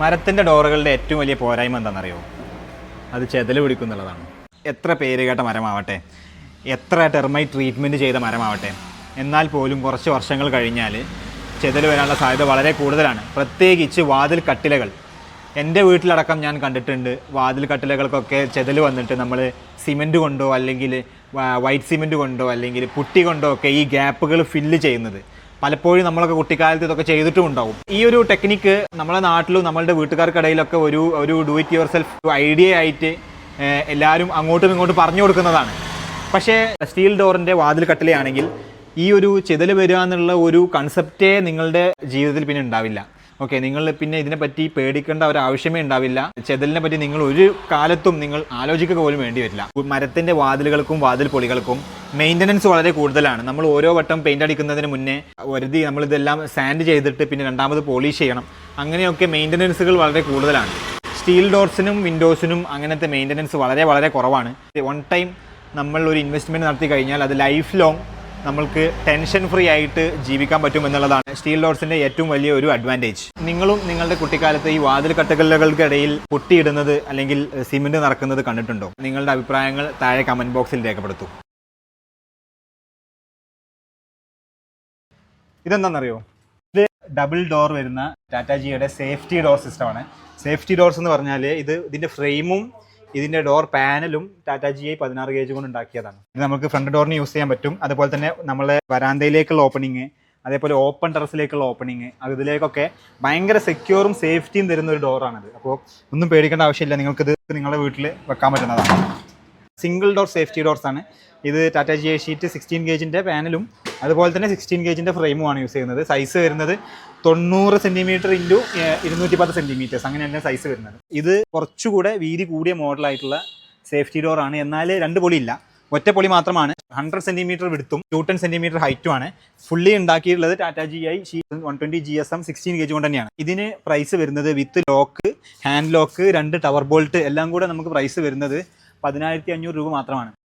മരത്തിൻ്റെ ഡോറുകളുടെ ഏറ്റവും വലിയ പോരായ്മ എന്താണെന്നറിയോ? അത് ചെതല് പിടിക്കുന്നുള്ളതാണ്. എത്ര പേര് കേട്ട മരമാവട്ടെ, എത്ര ടെർമൈറ്റ് ട്രീറ്റ്മെൻറ്റ് ചെയ്ത മരമാവട്ടെ, എന്നാൽ പോലും കുറച്ച് വർഷങ്ങൾ കഴിഞ്ഞാൽ ചെതല് വരാനുള്ള സാധ്യത വളരെ കൂടുതലാണ്. പ്രത്യേകിച്ച് വാതിൽ കട്ടിലകൾ. എൻ്റെ വീട്ടിലടക്കം ഞാൻ കണ്ടിട്ടുണ്ട് വാതിൽ കട്ടിലകൾക്കൊക്കെ ചെതല് വന്നിട്ട് നമ്മൾ സിമെൻറ്റ് കൊണ്ടോ അല്ലെങ്കിൽ വൈറ്റ് സിമെൻറ്റ് കൊണ്ടോ അല്ലെങ്കിൽ പുട്ടി കൊണ്ടോ ഒക്കെ ഈ ഗ്യാപ്പുകൾ ഫില്ല് ചെയ്യുന്നത്. പലപ്പോഴും നമ്മളൊക്കെ കുട്ടിക്കാലത്ത് ഇതൊക്കെ ചെയ്തിട്ടും ഉണ്ടാവും. ഈ ഒരു ടെക്നിക്ക് നമ്മളെ നാട്ടിലും നമ്മളുടെ വീട്ടുകാർക്കിടയിലൊക്കെ ഒരു do it your self idea ആയിട്ട് എല്ലാവരും അങ്ങോട്ടും ഇങ്ങോട്ടും പറഞ്ഞു കൊടുക്കുന്നതാണ്. പക്ഷേ സ്റ്റീൽ ഡോറിൻ്റെ വാതിൽ കട്ടിലയാണെങ്കിൽ ഈ ഒരു ചെതല് വരിക എന്നുള്ള ഒരു കൺസെപ്റ്റേ നിങ്ങളുടെ ജീവിതത്തിൽ പിന്നെ ഉണ്ടാവില്ല. ഓക്കെ, നിങ്ങൾ പിന്നെ ഇതിനെപ്പറ്റി പേടിക്കേണ്ട ഒരു ആവശ്യമേ ഉണ്ടാവില്ല. ചെതലിനെ പറ്റി നിങ്ങൾ ഒരു കാലത്തും നിങ്ങൾ ആലോചിക്കുക പോലും വേണ്ടി വരില്ല. മരത്തിൻ്റെ വാതിലുകൾക്കും വാതിൽ പൊളികൾക്കും മെയിൻ്റനൻസ് വളരെ കൂടുതലാണ്. നമ്മൾ ഓരോ വട്ടം പെയിൻ്റ് അടിക്കുന്നതിന് മുന്നേ നമ്മളിതെല്ലാം സാൻഡ് ചെയ്തിട്ട് പിന്നെ രണ്ടാമത് പോളിഷ് ചെയ്യണം. അങ്ങനെയൊക്കെ മെയിൻ്റനൻസുകൾ വളരെ കൂടുതലാണ്. സ്റ്റീൽ ഡോർസിനും വിൻഡോസിനും അങ്ങനത്തെ മെയിൻ്റനൻസ് വളരെ വളരെ കുറവാണ്. വൺ ടൈം നമ്മൾ ഒരു ഇൻവെസ്റ്റ്മെൻറ്റ് നടത്തി കഴിഞ്ഞാൽ അത് ലൈഫ് ലോങ് നമ്മൾക്ക് ടെൻഷൻ ഫ്രീ ആയിട്ട് ജീവിക്കാൻ പറ്റും എന്നുള്ളതാണ് സ്റ്റീൽ ഡോർസിൻ്റെ ഏറ്റവും വലിയ ഒരു അഡ്വാൻറ്റേജ്. നിങ്ങളും നിങ്ങളുടെ കുട്ടിക്കാലത്ത് ഈ വാതിൽ കട്ടകല്ലുകൾക്കിടയിൽ പൊട്ടിയിടുന്നത് അല്ലെങ്കിൽ സിമെൻറ്റ് നിറക്കുന്നത് കണ്ടിട്ടുണ്ടോ? നിങ്ങളുടെ അഭിപ്രായങ്ങൾ താഴെ കമൻറ്റ് ബോക്സിൽ രേഖപ്പെടുത്തൂ. ഇതെന്താണെന്നറിയോ? ഇത് ഡബിൾ ഡോർ വരുന്ന ടാറ്റാജിയുടെ സേഫ്റ്റി ഡോർ സിസ്റ്റമാണ്. സേഫ്റ്റി ഡോർസ് എന്ന് പറഞ്ഞാൽ ഇതിൻ്റെ ഫ്രെയിമും ഇതിൻ്റെ ഡോർ പാനലും ടാറ്റാജി 16 ഗേജ് കൊണ്ട് ഉണ്ടാക്കിയതാണ്. ഇത് നമുക്ക് ഫ്രണ്ട് ഡോറിന് യൂസ് ചെയ്യാൻ പറ്റും. അതുപോലെ തന്നെ നമ്മളെ വരാന്തയിലേക്കുള്ള ഓപ്പണിങ്, അതേപോലെ ഓപ്പൺ ടെറസിലേക്കുള്ള ഓപ്പണിങ്, അതിലേക്കൊക്കെ ഭയങ്കര സെക്യൂറും സേഫ്റ്റിയും തരുന്ന ഒരു ഡോറാണിത്. അപ്പോൾ ഒന്നും പേടിക്കേണ്ട ആവശ്യമില്ല. നിങ്ങൾക്കിത് നിങ്ങളുടെ വീട്ടിൽ വെക്കാൻ പറ്റുന്നതാണ്. സിംഗിൾ ഡോർ സേഫ്റ്റി ഡോർസ് ആണ്. ഇത് ടാറ്റാജി ഷീറ്റ് 16 ഗേജിൻ്റെ പാനലും അതുപോലെ തന്നെ 16 ഗേജിൻ്റെ ഫ്രെയിമുമാണ് യൂസ് ചെയ്യുന്നത്. സൈസ് വരുന്നത് 90 സെൻറ്റിമീറ്റർ ഇൻറ്റു 210 സെൻറ്റിമീറ്റേഴ്സ്, അങ്ങനെയാണ് സൈസ് വരുന്നത്. ഇത് കുറച്ചുകൂടെ വീതി കൂടിയ മോഡലായിട്ടുള്ള സേഫ്റ്റി ഡോറാണ്. എന്നാൽ 2 പൊളിയില്ല, ഒറ്റ പൊളി മാത്രമാണ്. 100 സെൻറ്റിമീറ്റർ വിടുത്തും 210 സെൻറ്റിമീറ്റർ ഹൈറ്റുമാണ്. ഫുള്ളി ഉണ്ടാക്കിയിട്ടുള്ളത് ടാറ്റാജി 120 GSM 16 ഗേജ് കൊണ്ട് തന്നെയാണ്. ഇതിന് പ്രൈസ് വരുന്നത് with lock, hand lock, 2 tower bolt എല്ലാം കൂടെ നമുക്ക് പ്രൈസ് വരുന്നത് 10,500 രൂപ മാത്രമാണ്.